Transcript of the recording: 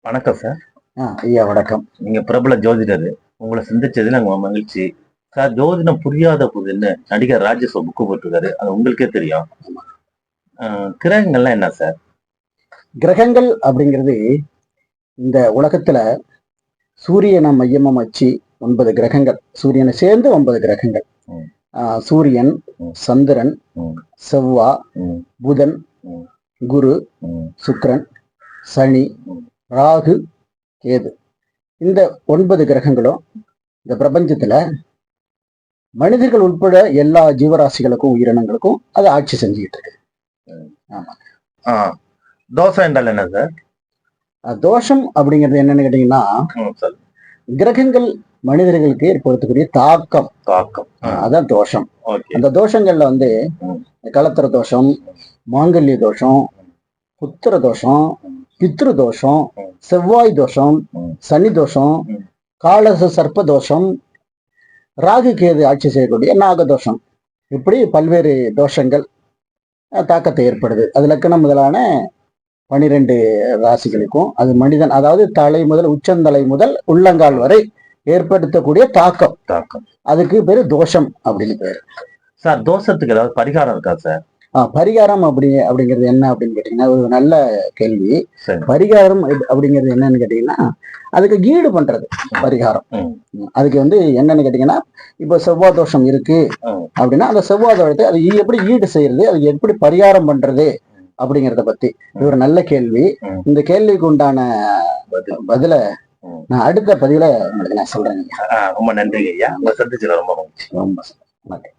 வணக்கம் சார். ஐயா வணக்கம். நீங்க பிரபல ஜோதிடர். உங்களை சந்திச்சதுல நாங்க மகிழ்ச்சி. சார், ஜோதிடம் புரியாத புதிர்ன்னு நடிகர் ராஜேஷ் ஒரு புக்கு போட்டிருக்காரு. அது உங்களுக்கே தெரியும். கிரகங்கள்லாம் என்ன சார்? கிரகங்கள் அப்படிங்கிறது இந்த உலகத்துல சூரியனை மையமா வச்சு 9 கிரகங்கள், சூரியனை சேர்ந்து 9 கிரகங்கள். ம். சூரியன், ம். சந்திரன், ம். செவ்வா, ம். புதன், ம். குரு, ம். சுக்கிரன், சனி, ம். ராகு, கேது. இந்த 9 கிரகங்களும் இந்த பிரபஞ்சத்துல மனிதர்கள் உட்பட எல்லா ஜீவராசிகளுக்கும் உயிரினங்களுக்கும் அது ஆட்சி செஞ்சுக்கிட்டு இருக்கு. ஆமா. தோசை என்றால் என்ன சார்? தோஷம் அப்படிங்கிறது என்னன்னு கேட்டீங்கன்னா, சார். கிரகங்கள் மனிதர்களுக்கு ஏற்படுத்தக்கூடிய தாக்கம் அதான் தோஷம். அந்த தோஷங்கள்ல வந்து கலத்திர தோஷம், மாங்கல்ய தோஷம், புத்திர தோஷம், பித்ரு தோஷம், செவ்வாய் தோஷம், சனி தோஷம், காலச சர்ப்ப தோஷம், ராகு கேது ஆட்சி செய்யக்கூடிய நாகதோஷம், இப்படி பல்வேறு தோஷங்கள் தாக்கத்தை ஏற்படுது. அது லக்கணம் முதலான 12 ராசிகளுக்கும் அது மனிதன், அதாவது தலை முதல் உச்சந்தலை முதல் உள்ளங்கால் வரை ஏற்படுத்தக்கூடிய தாக்கம். அதுக்கு பேரு தோஷம் அப்படின்னு பேரு. சார், தோஷத்துக்கு ஏதாவது பரிகாரம் இருக்கா சார்? பரிகாரம் அப்படிங்கிறது என்ன அப்படின்னு கேட்டீங்கன்னா, ஒரு நல்ல கேள்வி. பரிகாரம் அப்படிங்கிறது என்னன்னு கேட்டீங்கன்னா, அதுக்கு ஈடு பண்றது பரிகாரம். அதுக்கு வந்து என்னன்னு கேட்டீங்கன்னா, இப்ப செவ்வாய் தோஷம் இருக்கு அப்படின்னா அந்த செவ்வாய் தோஷத்தை அது எப்படி ஈடு செய்யறது, அதுக்கு எப்படி பரிகாரம் பண்றது அப்படிங்கிறத பத்தி இது ஒரு நல்ல கேள்வி. இந்த கேள்விக்கு உண்டான பதில நான் அடுத்த பதிவுல உங்களுக்கு நான் சொல்றேன். ரொம்ப நன்றி ஐயா. உங்களை சந்திச்சதுல ரொம்ப நன்றி. ரொம்ப நன்றி.